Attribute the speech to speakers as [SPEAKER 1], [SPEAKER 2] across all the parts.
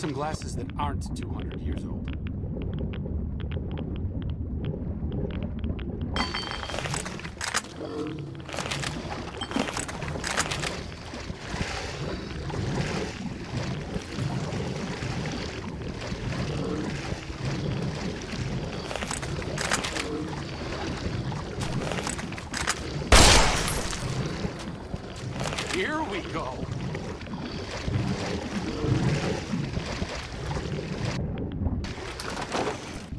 [SPEAKER 1] some glasses that aren't 200 years old. Here we go.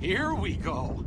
[SPEAKER 1] Here we go.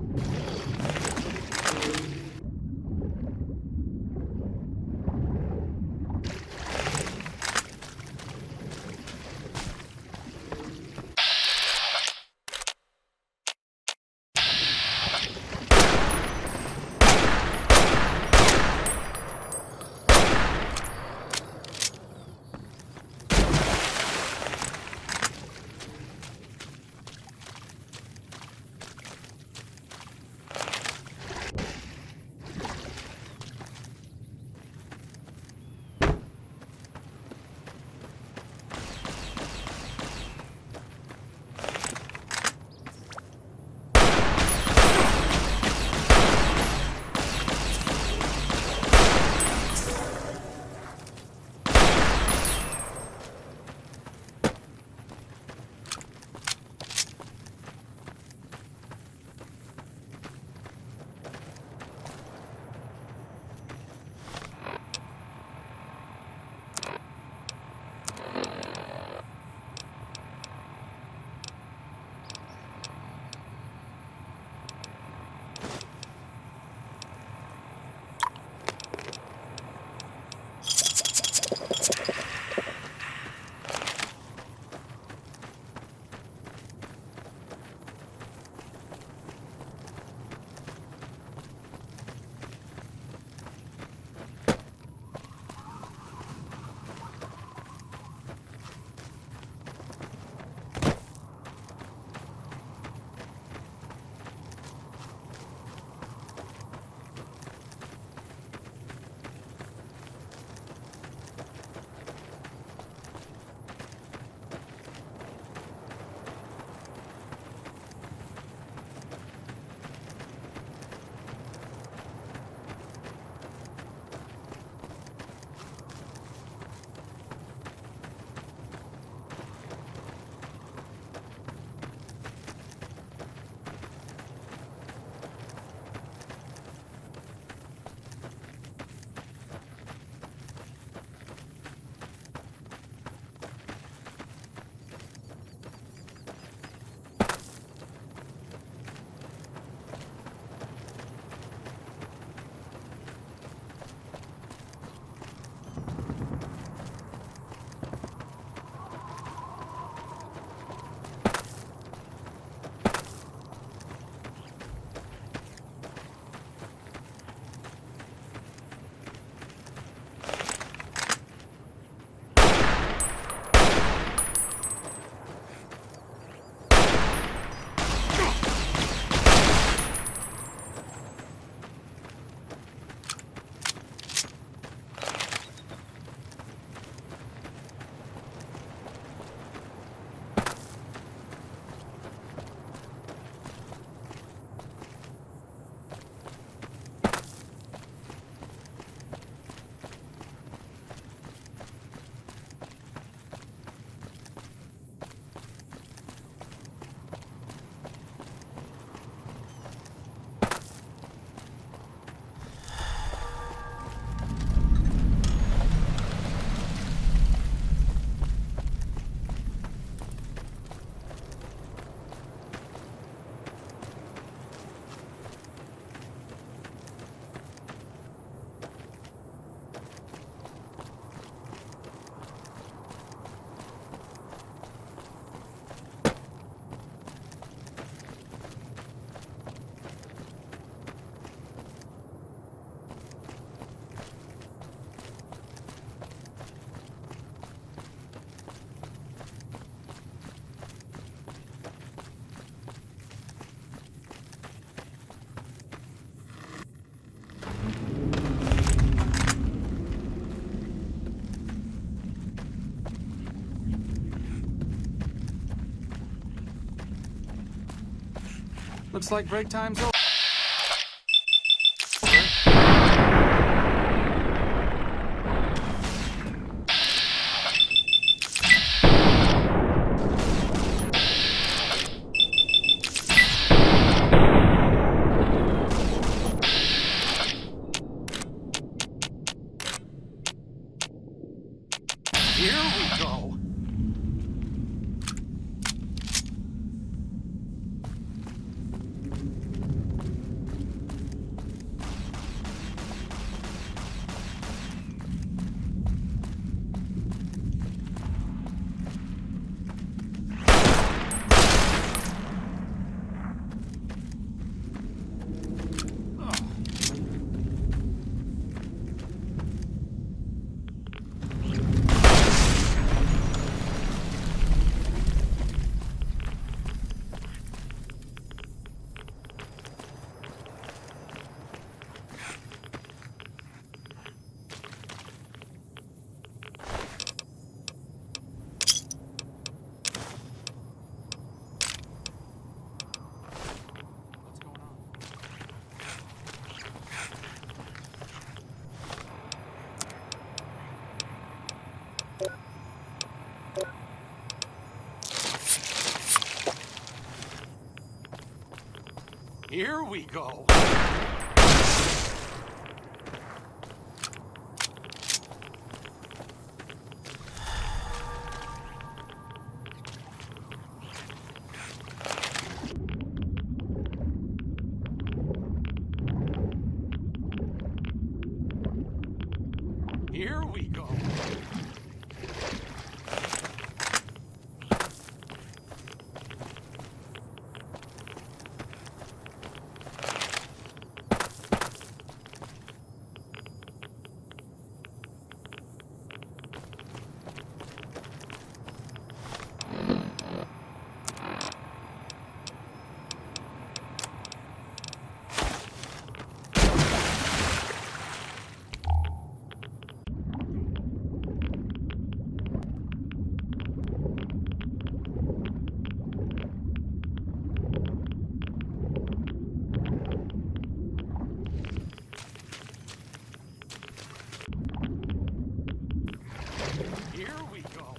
[SPEAKER 1] Looks like break time's over. Here we go. Here we go. Here we go. Here we go.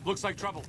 [SPEAKER 1] Looks like trouble.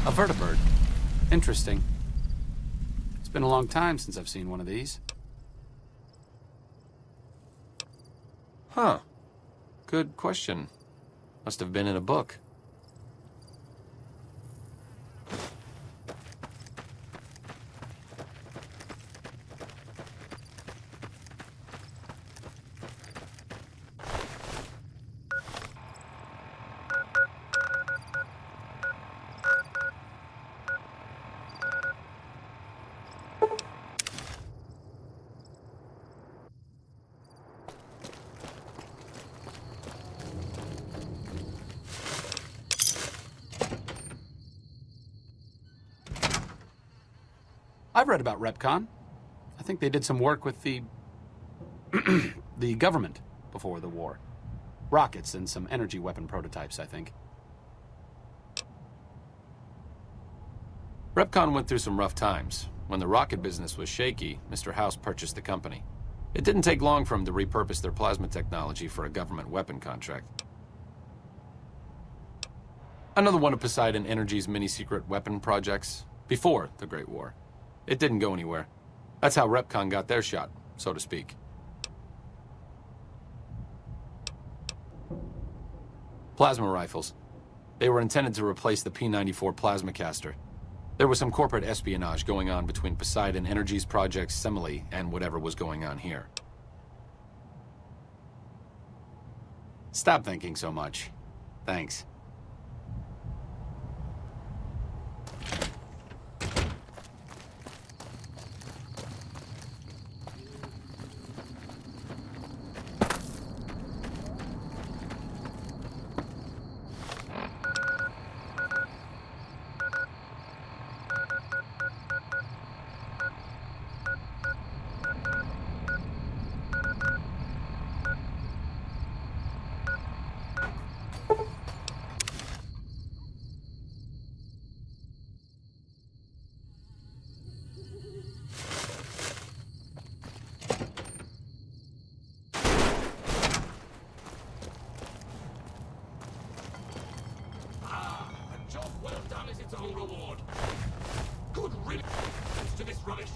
[SPEAKER 2] A vertibird. Interesting. It's been a long time since I've seen one of these.
[SPEAKER 3] Huh. Good question. Must have been in a book.
[SPEAKER 2] I've read about Repcon. I think they did some work with the the government before the war. Rockets and some energy weapon prototypes, I think.
[SPEAKER 3] Repcon went through some rough times. When the rocket business was shaky, Mr. House purchased the company. It didn't take long for him to repurpose their plasma technology for a government weapon contract. Another one of Poseidon Energy's mini-secret weapon projects, before the Great War. It didn't go anywhere. That's how Repcon got their shot, so to speak. Plasma rifles. They were intended to replace the P-94 plasmacaster. There was some corporate espionage going on between Poseidon Energy's project Semele and whatever was going on here. Stop thinking so much. Thanks.
[SPEAKER 1] A job well done is its own reward. Good riddance to this rubbish.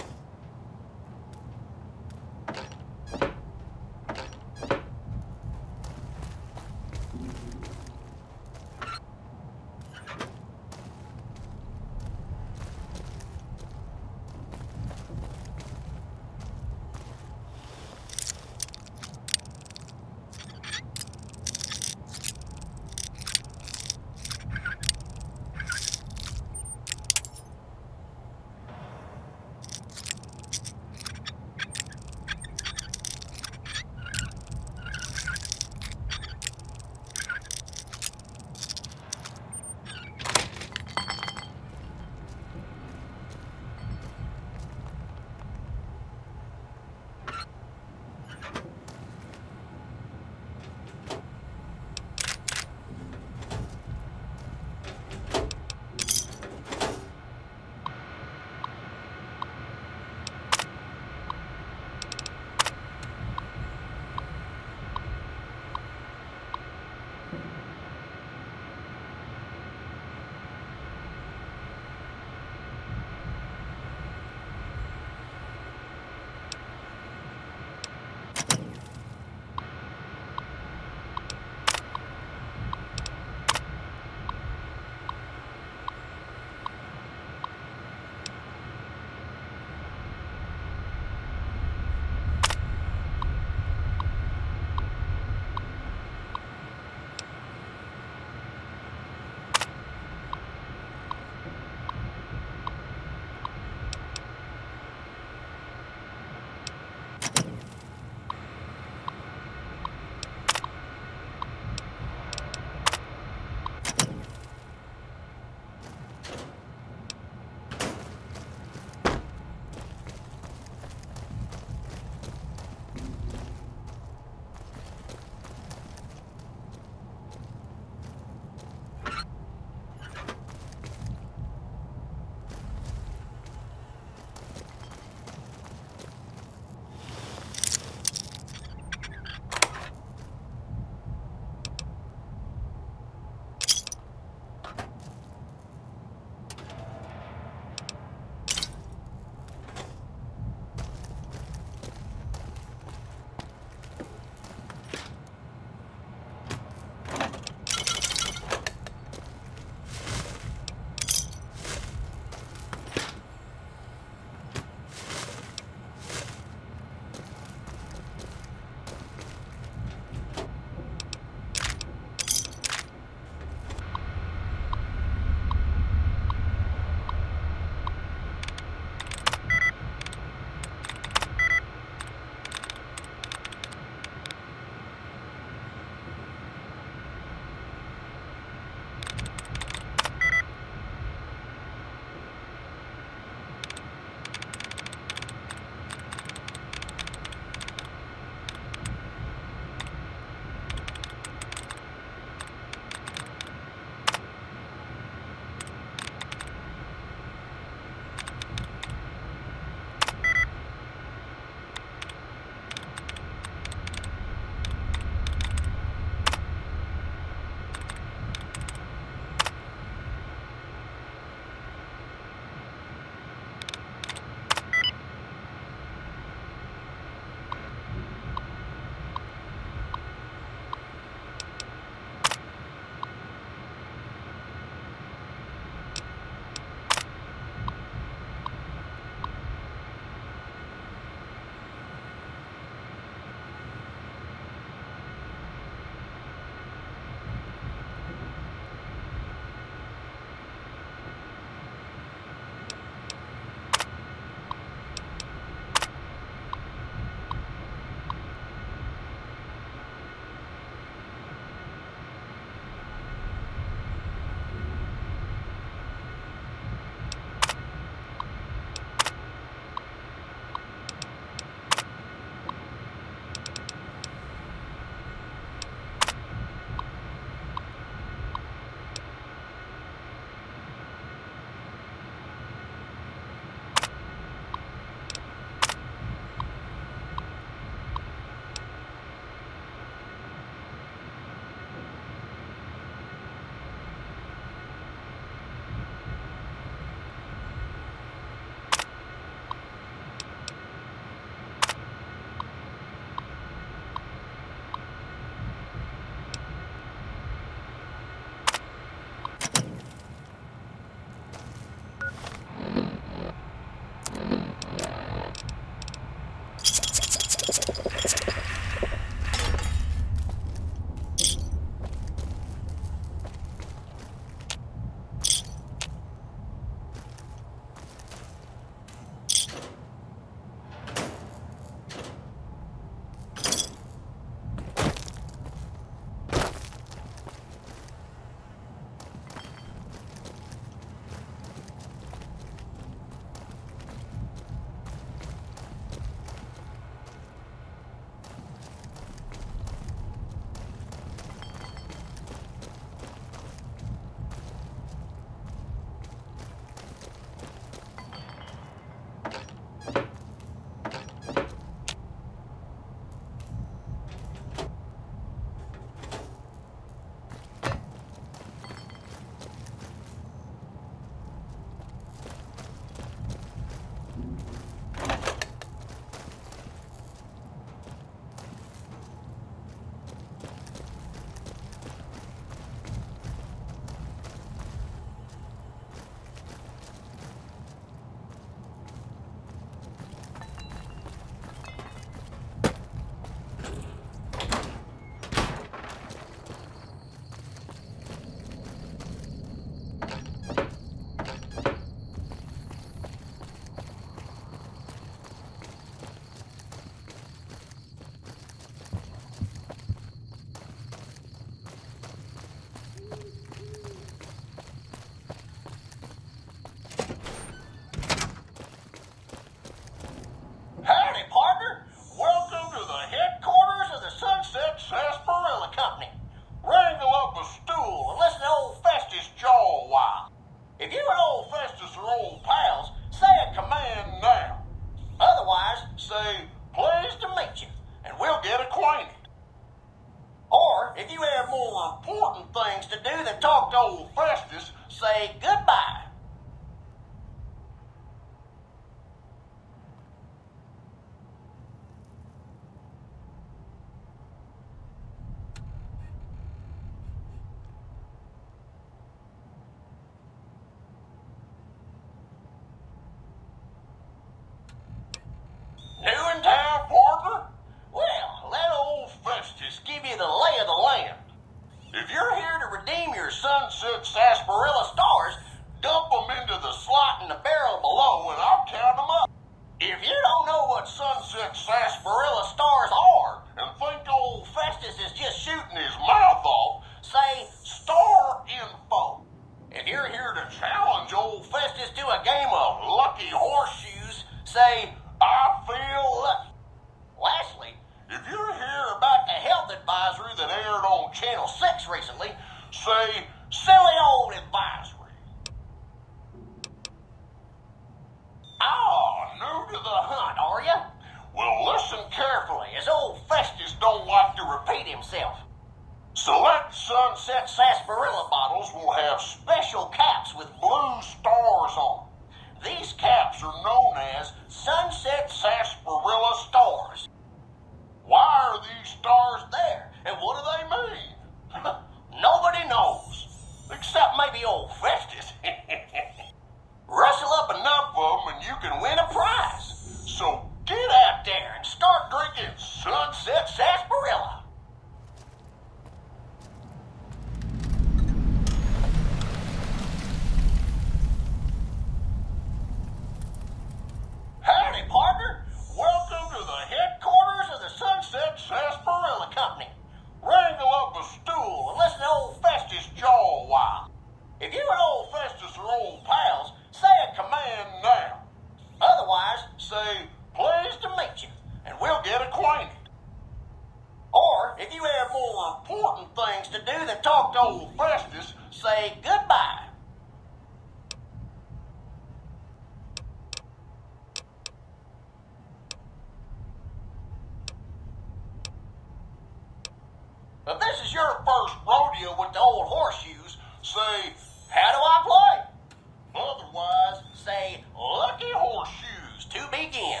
[SPEAKER 4] If this is your first rodeo with the old horseshoes, say, how do I play? Otherwise, say, lucky horseshoes to begin.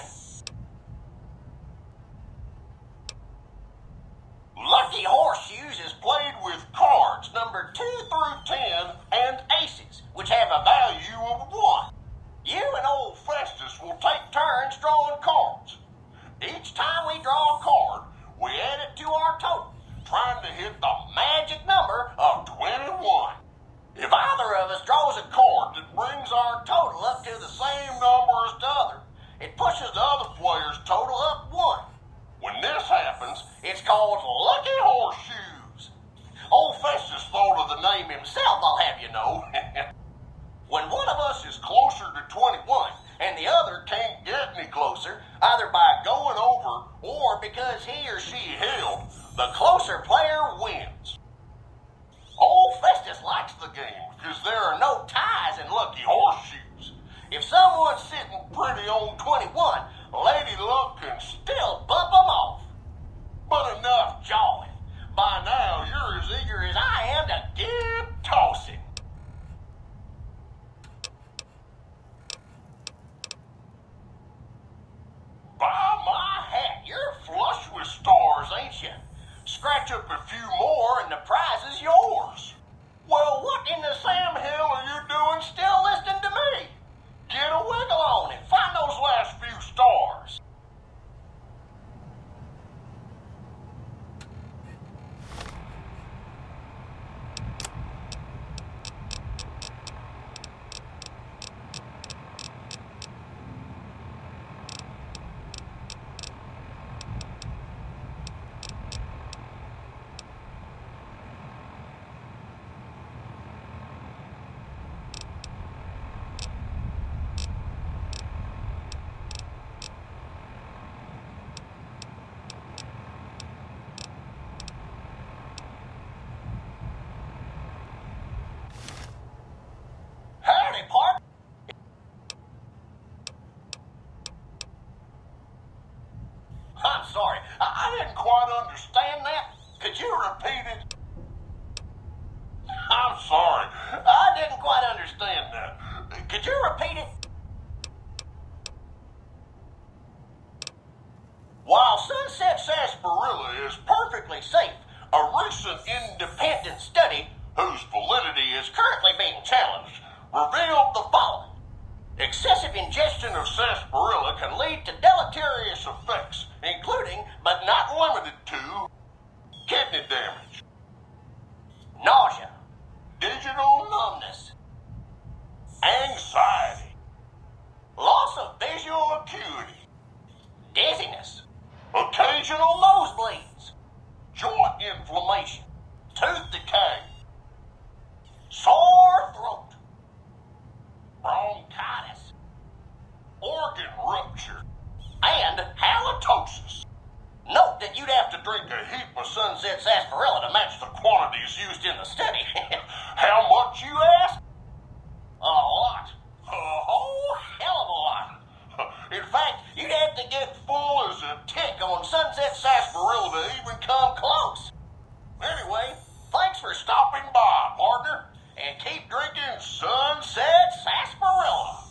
[SPEAKER 4] Lucky horseshoes is played with cards numbered 2 through 10 and aces, which have a value of 1. You and old Festus will take turns drawing cards. Each time we draw a card, we add it to our total, trying to hit the magic number of 21. If either of us draws a card that brings our total up to the same number as the other, it pushes the other player's total up 1. When this happens, it's called Lucky Horseshoes. Old Festus thought of the name himself, I'll have you know. When one of us is closer to 21 and the other can't get any closer, either by going over or because he or she held, the closer player wins. Old Festus likes the game because there are no ties in Lucky Horseshoes. If someone's sitting pretty on 21, Lady Luck can still bump them off. But enough jawing. By now, you're as eager as I am to get tossing. By my hat, you're flush with stars, ain't you? Scratch up a few more and the prize is yours. Well, what in the Sam Hill are you doing still listening to me? Get a wiggle on and find those last few stars. Howdy, Park. I'm sorry, I didn't quite understand that. Could you repeat it? I'm sorry, I didn't quite understand that. Could you repeat it? While Sunset Sarsaparilla is perfectly safe, a recent independent study, whose validity is currently being challenged, revealed the following. Excessive ingestion of sarsaparilla can lead to deleterious effects, including, but not limited to, kidney damage, nausea, digital numbness, anxiety, loss of visual acuity, dizziness, occasional nosebleeds, joint inflammation, tooth decay, sore throat, bronchitis, organ rupture, and halitosis. Note that you'd have to drink a heap of Sunset Sarsaparilla to match the quantities used in the study. How much, you ask? A lot. A whole hell of a lot. In fact, you'd have to get full as a tick on Sunset Sarsaparilla to even come close. Anyway, thanks for stopping by, partner, and keep drinking Sunset Sarsaparilla.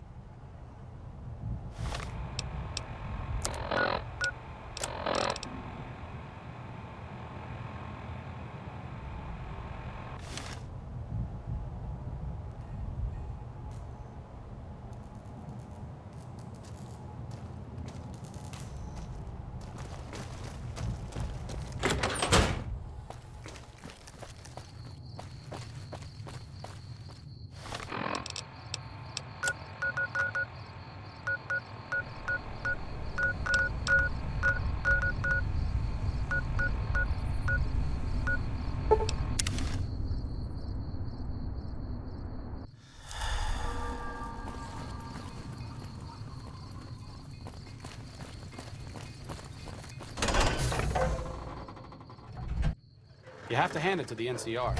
[SPEAKER 2] You have to hand it to the NCR.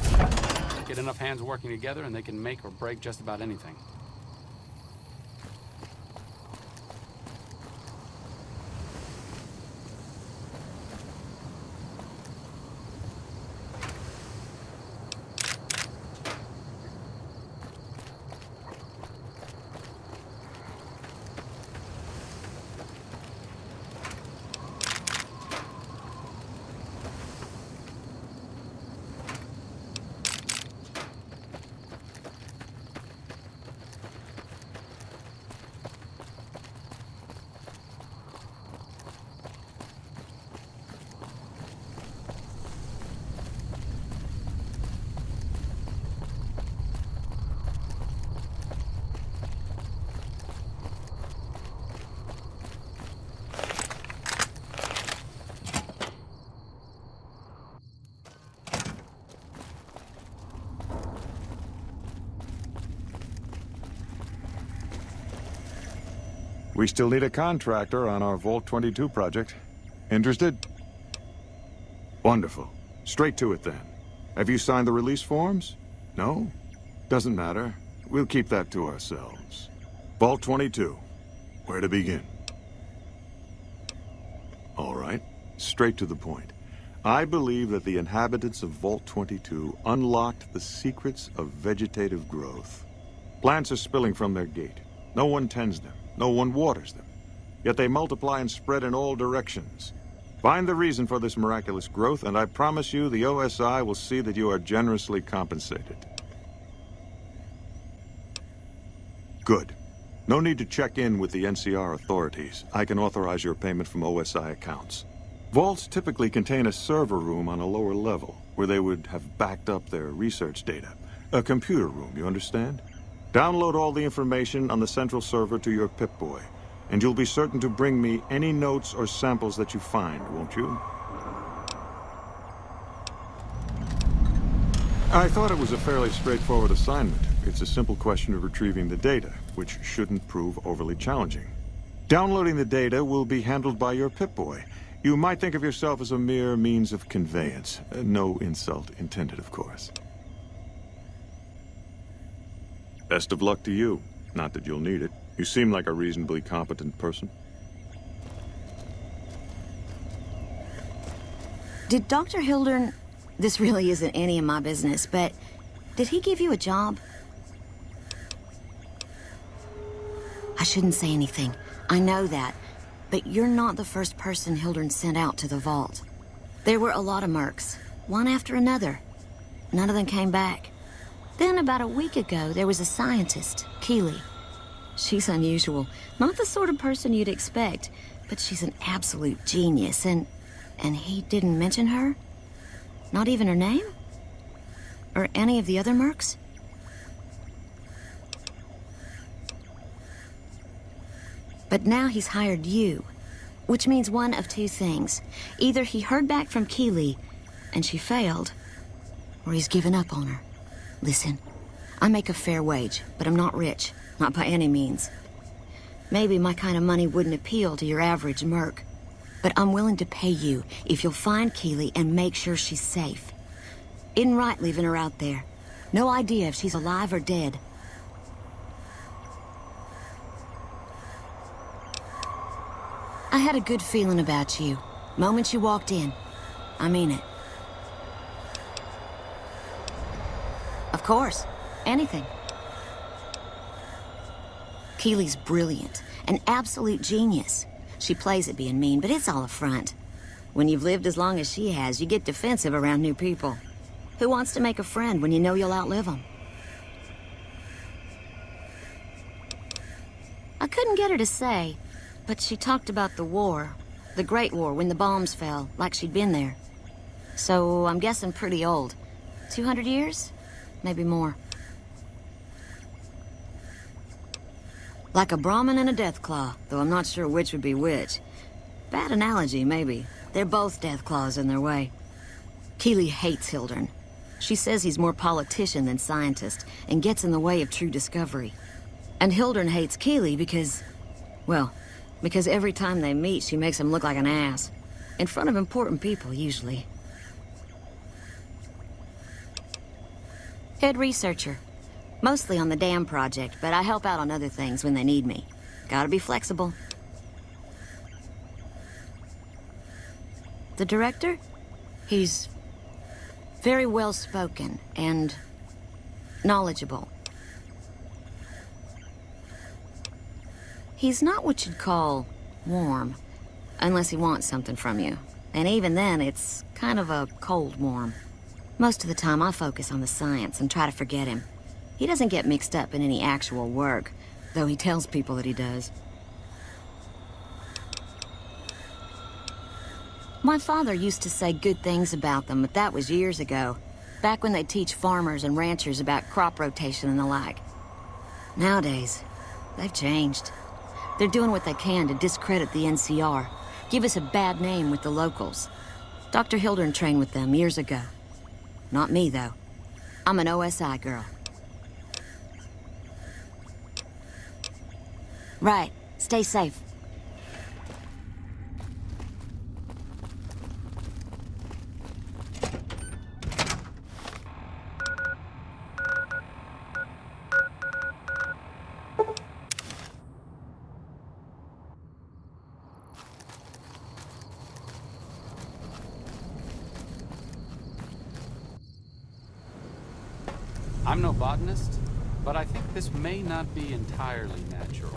[SPEAKER 2] Get enough hands working together and they can make or break just about anything.
[SPEAKER 5] We still need a contractor on our Vault 22 project. Interested? Wonderful. Straight to it then. Have you signed the release forms? No? Doesn't matter. We'll keep that to ourselves. Vault 22. Where to begin? All right. Straight to the point. I believe that the inhabitants of Vault 22 unlocked the secrets of vegetative growth. Plants are spilling from their gate. No one tends them. No one waters them. Yet they multiply and spread in all directions. Find the reason for this miraculous growth, and I promise you the OSI will see that you are generously compensated. Good. No need to check in with the NCR authorities. I can authorize your payment from OSI accounts. Vaults typically contain a server room on a lower level, where they would have backed up their research data. A computer room, you understand? Download all the information on the central server to your Pip-Boy, and you'll be certain to bring me any notes or samples that you find, won't you? I thought it was a fairly straightforward assignment. It's a simple question of retrieving the data, which shouldn't prove overly challenging. Downloading the data will be handled by your Pip-Boy. You might think of yourself as a mere means of conveyance. No insult intended, of course. Best of luck to you. Not that you'll need it. You seem like a reasonably competent person.
[SPEAKER 6] Did Dr. Hildern... This really isn't any of my business, but... Did he give you a job? I shouldn't say anything. I know that. But you're not the first person Hildern sent out to the vault. There were a lot of mercs, one after another. None of them came back. Then, about a week ago, there was a scientist, Keeley. She's unusual. Not the sort of person you'd expect, but she's an absolute genius, and he didn't mention her? Not even her name? Or any of the other mercs? But now he's hired you, which means one of two things. Either he heard back from Keeley, and she failed, or he's given up on her. Listen, I make a fair wage, but I'm not rich, not by any means. Maybe my kind of money wouldn't appeal to your average merc, but I'm willing to pay you if you'll find Keeley and make sure she's safe. Isn't right leaving her out there. No idea if she's alive or dead. I had a good feeling about you. Moment you walked in. I mean it. Of course. Anything. Keeley's brilliant. An absolute genius. She plays at being mean, but it's all a front. When you've lived as long as she has, you get defensive around new people. Who wants to make a friend when you know you'll outlive them? I couldn't get her to say, but she talked about the war. The Great War, when the bombs fell, like she'd been there. So I'm guessing pretty old. 200 years? Maybe more. Like a Brahmin and a Deathclaw, though I'm not sure which would be which. Bad analogy, maybe. They're both Deathclaws in their way. Keeley hates Hildern. She says he's more politician than scientist, and gets in the way of true discovery. And Hildern hates Keeley because... well, because every time they meet, she makes him look like an ass. In front of important people, usually. Head researcher. Mostly on the dam project, but I help out on other things when they need me. Gotta be flexible. The director? He's very well-spoken and knowledgeable. He's not what you'd call warm, unless he wants something from you. And even then, it's kind of a cold warm. Most of the time, I focus on the science and try to forget him. He doesn't get mixed up in any actual work, though he tells people that he does. My father used to say good things about them, but that was years ago. Back when they'd teach farmers and ranchers about crop rotation and the like. Nowadays, they've changed. They're doing what they can to discredit the NCR, give us a bad name with the locals. Dr. Hildern trained with them years ago. Not me, though. I'm an OSI girl. Right. Stay safe.
[SPEAKER 2] I'm no botanist, but I think this may not be entirely natural.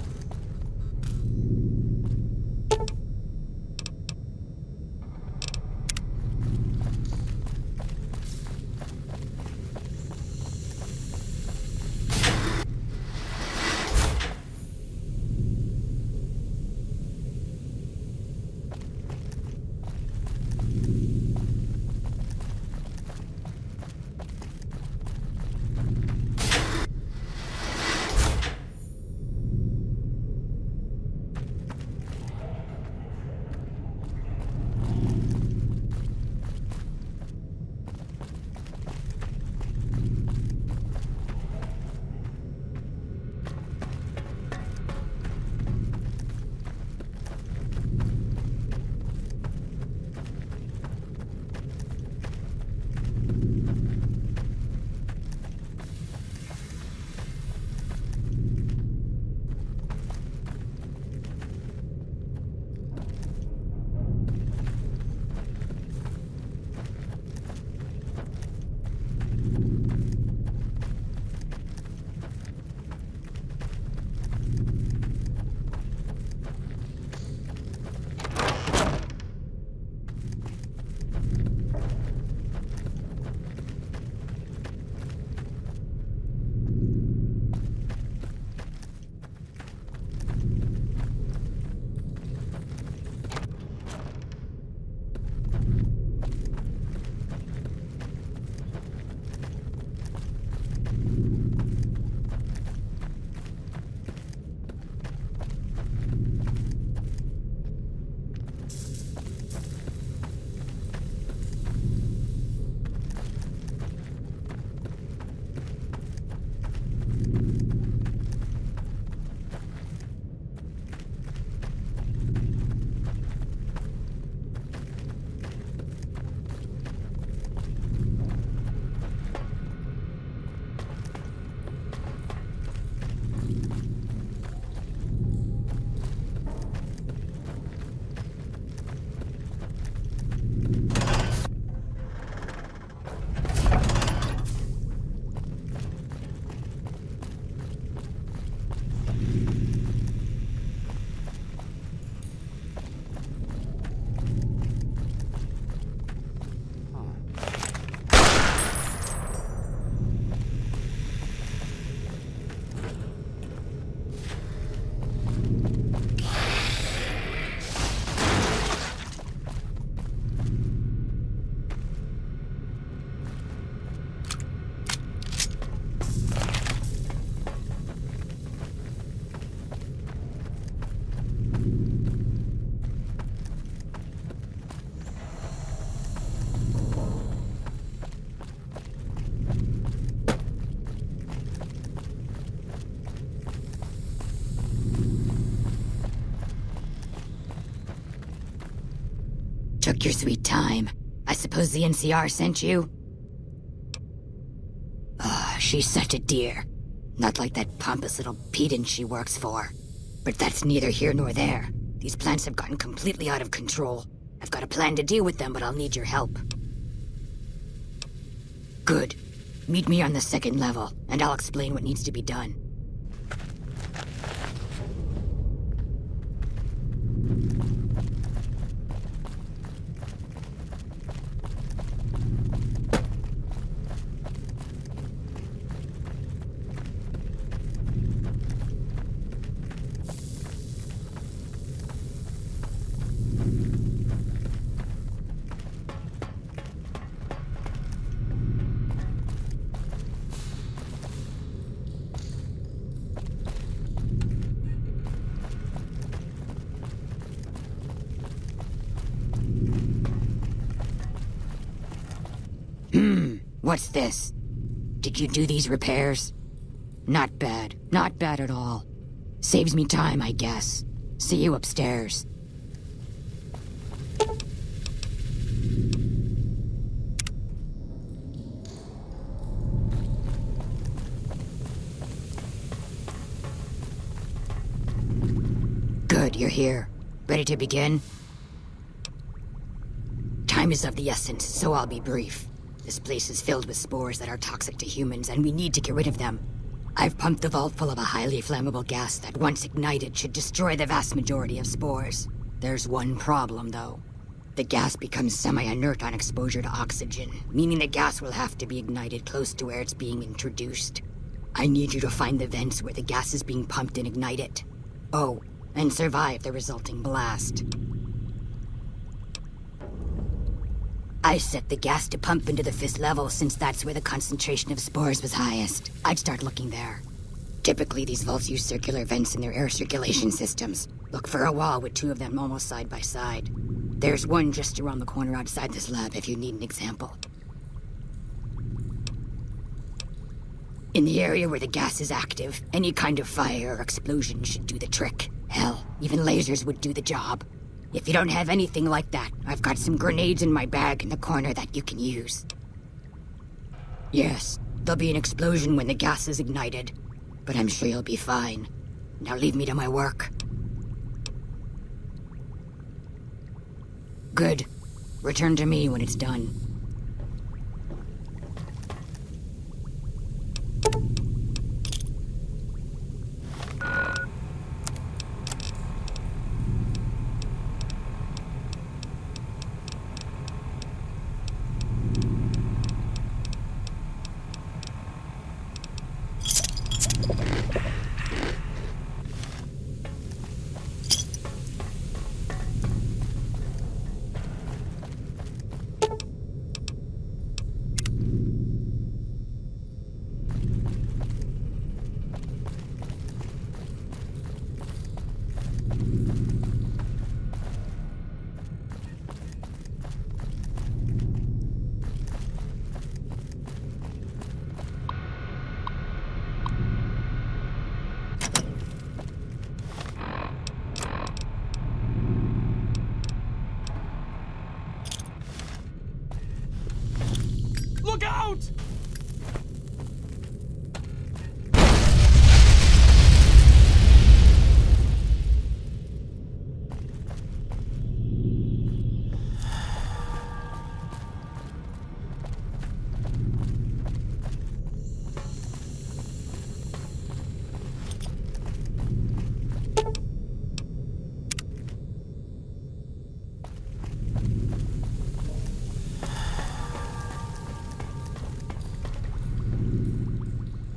[SPEAKER 7] Took your sweet time. I suppose the NCR sent you? She's such a dear. Not like that pompous little pedant she works for. But that's neither here nor there. These plants have gotten completely out of control. I've got a plan to deal with them, but I'll need your help. Good. Meet me on the second level, and I'll explain what needs to be done. What's this? Did you do these repairs? Not bad. Not bad at all. Saves me time, I guess. See you upstairs. Good, you're here. Ready to begin? Time is of the essence, so I'll be brief. This place is filled with spores that are toxic to humans, and we need to get rid of them. I've pumped the vault full of a highly flammable gas that, once ignited, should destroy the vast majority of spores. There's one problem, though. The gas becomes semi-inert on exposure to oxygen, meaning the gas will have to be ignited close to where it's being introduced. I need you to find the vents where the gas is being pumped and ignite it. Oh, and survive the resulting blast. I set the gas to pump into the 5th level since that's where the concentration of spores was highest. I'd start looking there. Typically, these vaults use circular vents in their air circulation systems. Look for a wall with 2 of them almost side by side. There's one just around the corner outside this lab if you need an example. In the area where the gas is active, any kind of fire or explosion should do the trick. Hell, even lasers would do the job. If you don't have anything like that, I've got some grenades in my bag in the corner that you can use. Yes, there'll be an explosion when the gas is ignited, but I'm sure you'll be fine. Now leave me to my work. Good. Return to me when it's done.
[SPEAKER 2] Look out!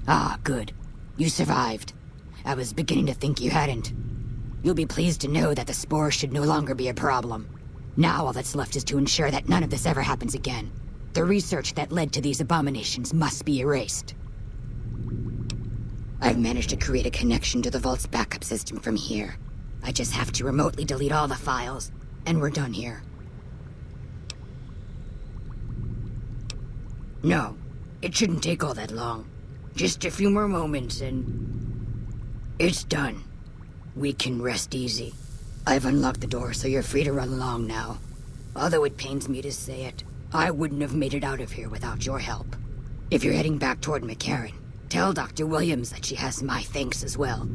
[SPEAKER 7] Ah, good. You survived. I was beginning to think you hadn't. You'll be pleased to know that the spore should no longer be a problem. Now all that's left is to ensure that none of this ever happens again. The research that led to these abominations must be erased. I've managed to create a connection to the vault's backup system from here. I just have to remotely delete all the files, and we're done here. No, it shouldn't take all that long. Just a few more moments and... it's done. We can rest easy. I've unlocked the door, so you're free to run along now. Although it pains me to say it, I wouldn't have made it out of here without your help. If you're heading back toward McCarran, tell Dr. Williams that she has my thanks as well.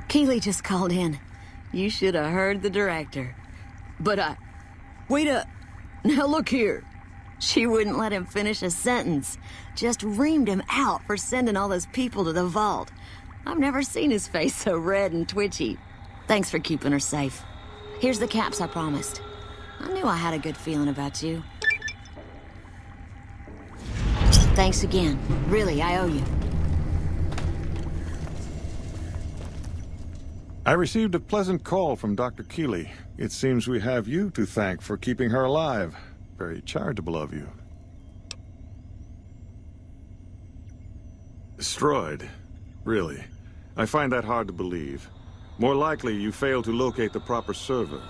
[SPEAKER 6] Keeley just called in. You should have heard the director. But wait up. Now look here. She wouldn't let him finish a sentence. Just reamed him out for sending all those people to the vault. I've never seen his face so red and twitchy. Thanks for keeping her safe. Here's the caps I promised. I knew I had a good feeling about you. Thanks again. Really, I owe you.
[SPEAKER 5] I received a pleasant call from Dr. Keeley. It seems we have you to thank for keeping her alive. Very charitable of you. Destroyed? Really? I find that hard to believe. More likely, you failed to locate the proper server.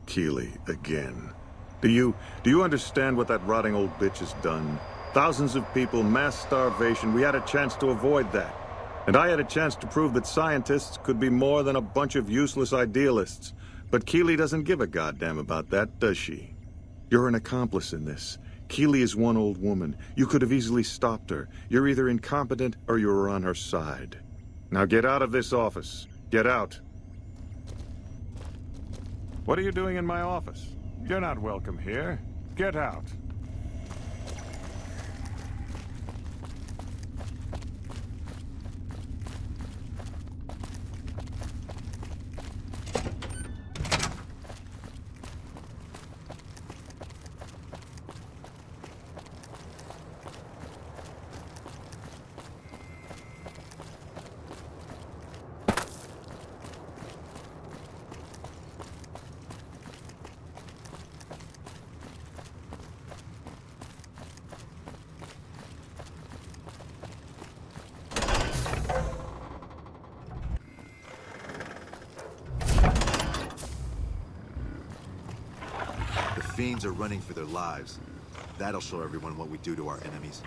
[SPEAKER 5] Keeley, again. Do you understand what that rotting old bitch has done? Thousands of people, mass starvation. We had a chance to avoid that. And I had a chance to prove that scientists could be more than a bunch of useless idealists. But Keeley doesn't give a goddamn about that, does she? You're an accomplice in this. Keeley is one old woman. You could have easily stopped her. You're either incompetent or you're on her side. Now get out of this office. Get out. What are you doing in my office? You're not welcome here. Get out.
[SPEAKER 8] The fiends are running for their lives. That'll show everyone what we do to our enemies.